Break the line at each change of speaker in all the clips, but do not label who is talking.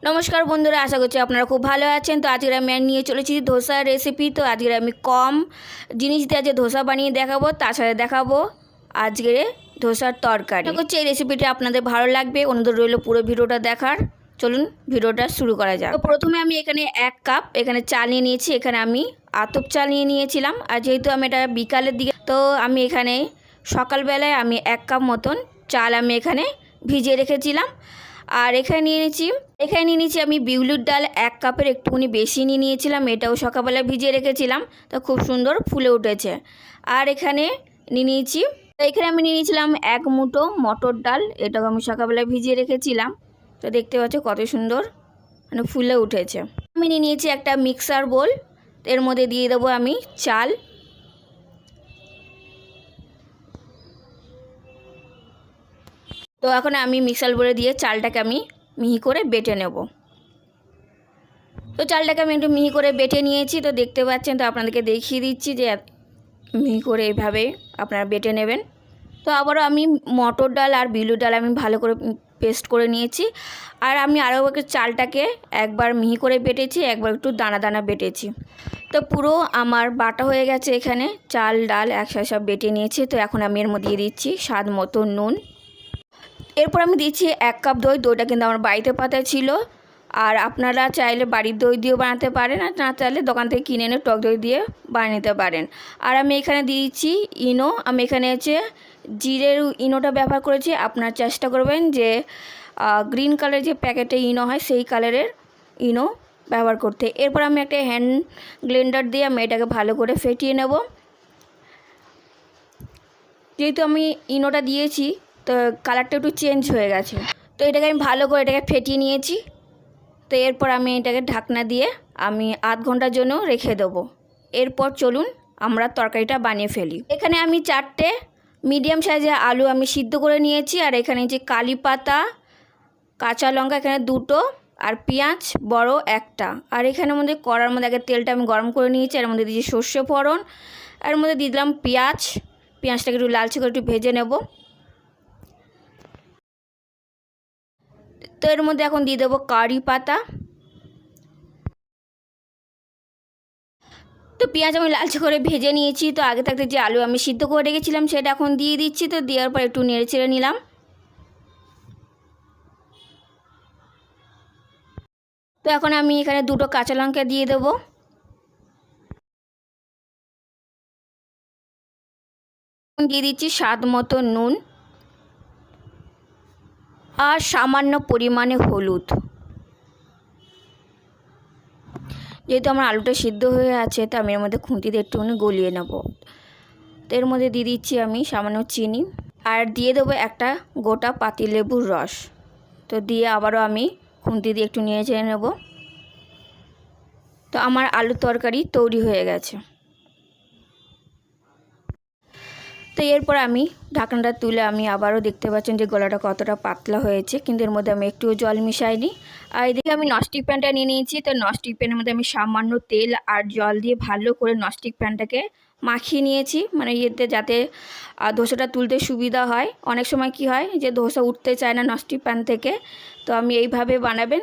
নমস্কার বন্ধুরা, আশা করছি আপনারা খুব ভালো আছেন। তো আজকে আমি নিয়ে চলেছি ধোসার রেসিপি। তো আজকে আমি কম জিনিস দিয়ে আজকে ধোসা বানিয়ে দেখাবো, তার সাথে দেখাবো আজকে ধোসার তরকারি। আশা করছি এই রেসিপিটা আপনাদের ভালো লাগবে। অনুরোধ রইল পুরো ভিডিওটা দেখার। চলুন ভিডিওটা শুরু করা যাক। তো প্রথমে আমি এখানে 1 কাপ চাল নিয়ে নিয়েছি। এখানে আমি আতপ চাল নিয়ে নিয়েছিলাম। আর যেহেতু আমি এটা বিকালের দিকে, তো আমি এখানে সকালবেলায় আমি 1 কাপ মতন চাল আমি এখানে ভিজিয়ে রেখেছিলাম। আর এখানে নিয়ে নিয়েছি আমি বিউলির ডাল 1 কাপের একটুখানি বেশি নিয়ে নিয়েছিলাম। এটাও সকালবেলা ভিজিয়ে রেখেছিলাম, তো খুব সুন্দর ফুলে উঠেছে। আর এখানে নিয়ে নিয়েছিলাম 1 মুঠো মটর ডাল। এটাও আমি সকালবেলা ভিজিয়ে রেখেছিলাম। তো দেখতে পাচ্ছ কত সুন্দর ফুলে উঠেছে। আমি নিয়ে নিয়েছি একটা মিক্সার বোল। এর মধ্যে দিয়ে দেবো আমি চাল। তো এখন আমি মিক্সার বোলে দিয়ে চালটাকে আমি মিহি করে বেটে নেব। তো চালটাকে আমি একটু মিহি করে বেটে নিয়েছি। তো দেখতে পাচ্ছেন, তো আপনাদেরকে দেখিয়ে দিচ্ছি যে মিহি করে এইভাবে আপনারা বেটে নেবেন। তো আবারও আমি মটর ডাল আর বিউলির ডাল আমি ভালো করে পেস্ট করে নিয়েছি। আর আমি আরও চালটাকে একবার মিহি করে বেটেছি, একবার একটু দানা দানা বেটেছি। তো পুরো আমার বাটা হয়ে গেছে। এখানে চাল ডাল একসাথে সব বেটে নিয়েছি। তো এখন আমি এর মধ্যে দিয়ে দিচ্ছি স্বাদ মতো নুন। এরপর আমি দিচ্ছি 1 কাপ দই। দইটা কিন্তু আমার বাড়িতে পাতা ছিল। আর আপনারা চাইলে বাড়ির দই দিয়েও বানাতে পারেন, আর না চাইলে দোকান থেকে কিনে এনে টক দই দিয়ে বানিয়ে নিতে পারেন। আর আমি এখানে দিয়েছি ইনো। আমি এখানে জিরের ইনোটা ব্যবহার করেছি। আপনারা চেষ্টা করবেন যে গ্রিন কালারের যে প্যাকেটে ইনো হয় সেই কালারের ইনো ব্যবহার করতে। এরপর আমি একটা হ্যান্ড ব্লেন্ডার দিয়ে আমি এটাকে ভালো করে ফেটিয়ে নেব। যেহেতু আমি ইনোটা দিয়েছি, তো কালারটা একটু চেঞ্জ হয়ে গেছে। তো এটাকে আমি ভালো করে ফেটিয়ে নিয়েছি। তো এরপর আমি এটাকে ঢাকনা দিয়ে আমি আধ ঘন্টার জন্য রেখে দেবো। এরপর চলুন আমরা তরকারিটা বানিয়ে ফেলি। এখানে আমি 4টে মিডিয়াম সাইজের আলু আমি সিদ্ধ করে নিয়েছি। আর এখানে কারি পাতা, কাঁচা লঙ্কা এখানে 2টো, আর পেঁয়াজ বড় 1টা। আর এখানের মধ্যে কড়ার মধ্যে আগে তেলটা আমি গরম করে নিয়েছি। এর মধ্যে দিয়েছি সর্ষে ফোড়ন। এর মধ্যে দিয়ে দিলাম পেঁয়াজটাকে একটু লালচে করে একটু ভেজে নেব। তো এর মধ্যে এখন দিয়ে দেবো কারি পাতা। তো পেঁয়াজ আমি লালচে করে ভেজে নিয়েছি। তো আগে থাকতে যে আলু আমি সিদ্ধ করে রেখেছিলাম সেটা এখন দিয়ে দিচ্ছি। তো দেওয়ার পর একটু নেড়ে চেড়ে নিলাম। তো এখন আমি এখানে 2টো কাঁচা লঙ্কা দিয়ে দেবো। দিয়ে দিচ্ছি স্বাদ মতো নুন আর সামান্য পরিমাণে হলুদ। যেহেতু আমার আলুটা সিদ্ধ হয়ে আছে, তো আমি এর মধ্যে খুন্তি দিয়ে একটুখানি গলিয়ে নেব। তো এর মধ্যে দিয়ে দিচ্ছি আমি সামান্য চিনি, আর দিয়ে দেবো একটা গোটা পাতিলেবুর রস। তো দিয়ে আবারও আমি খুন্তি দিয়ে একটু নেড়ে চেড়ে নেব। তো আমার আলুর তরকারি তৈরি হয়ে গেছে। তো এরপর আমি ঢাকনাটা তুলে আমি আবারও দেখতে পাচ্ছেন যে গলাটা কতটা পাতলা হয়েছে, কিন্তু এর মধ্যে আমি একটুও জল মিশাইনি। আর এদিকে আমি ননস্টিক প্যানটা নিয়ে নিয়েছি। তো ননস্টিক প্যানের মধ্যে আমি সামান্য তেল আর জল দিয়ে ভালো করে ননস্টিক প্যানটাকে মাখিয়ে নিয়েছি, ইয়েতে যাতে ধোসাটা তুলতে সুবিধা হয়। অনেক সময় কি হয় যে ধোসা উঠতে চায় না ননস্টিক প্যান থেকে। তো আমি এইভাবে বানাবেন,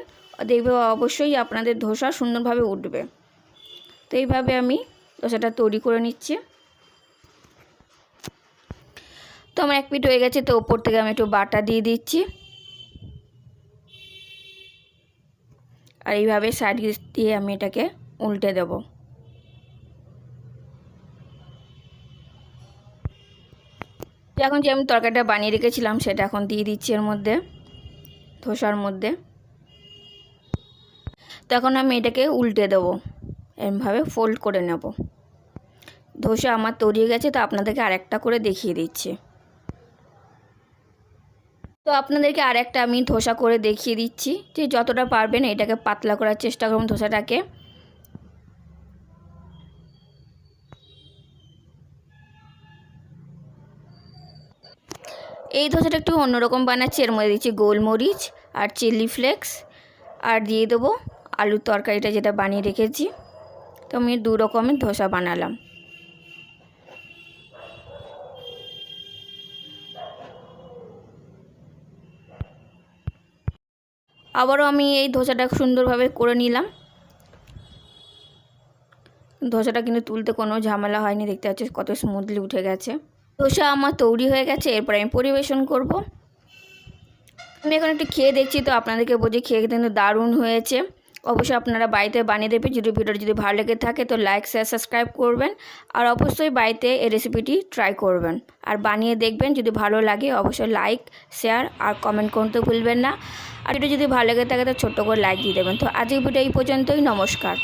দেখবে অবশ্যই আপনাদের ধোসা সুন্দরভাবে উঠবে। তো এইভাবে আমি ধোসাটা তৈরি করে নিচ্ছি। তো আমার 1 পিঠ হয়ে গেছে। তো ওপর থেকে আমি একটু বাটা দিয়ে দিচ্ছি। আর এইভাবে সাইড দিয়ে আমি এটাকে উল্টে দেব। এখন যে আমি তরকারিটা বানিয়ে রেখেছিলাম সেটা এখন দিয়ে দিচ্ছি এর মধ্যে, ধোসার মধ্যে। তো এখন আমি এটাকে উল্টে দেব, এরভাবে ফোল্ড করে নেব। ধোসা আমার তৈরি হয়ে গেছে। তো আপনাদেরকে আরেকটা করে দেখিয়ে দিচ্ছি। তো আপনাদেরকে আরেকটা আমি ধোসা করে দেখিয়ে দিচ্ছি, যে যতটা পারবেন এটাকে পাতলা করার চেষ্টা করুন ধোসাটাকে। এই ধোসাটা একটু অন্যরকম বানাচ্ছি। এর মধ্যে দিচ্ছি গোলমরিচ আর চিলি ফ্লেক্স, আর দিয়ে দেবো আলুর তরকারিটা যেটা বানিয়ে রেখেছি। তো আমি 2 রকমের ধোসা বানালাম। আবারও আমি এই ধোসাটা সুন্দরভাবে করে নিলাম। ধোসাটা কিন্তু তুলতে কোনো ঝামেলা হয়নি, দেখতে পাচ্ছি কত স্মুথলি উঠে গেছে। ধোসা আমার তৈরি হয়ে গেছে, এরপর আমি পরিবেশন করব। আমি এখন একটু খেয়ে দেখছি, তো আপনাদেরকে বলছি খেয়ে কিন্তু দারুণ হয়েছে। অবশ্যই আপনারা বাড়িতে বানিয়ে দেবেন। ভিডিওটা যদি ভালো লেগে থাকে তো লাইক শেয়ার সাবস্ক্রাইব করবেন, আর অবশ্যই বাড়িতে এই রেসিপিটি ট্রাই করবেন আর বানিয়ে দেখবেন। যদি ভালো লাগে অবশ্যই লাইক শেয়ার আর কমেন্ট করতে ভুলবেন না। আর এটা যদি ভালো লেগে থাকে তো ছোট্ট করে লাইক দিয়ে দেবেন। তো আজকের ভিডিও এই পর্যন্তই, নমস্কার।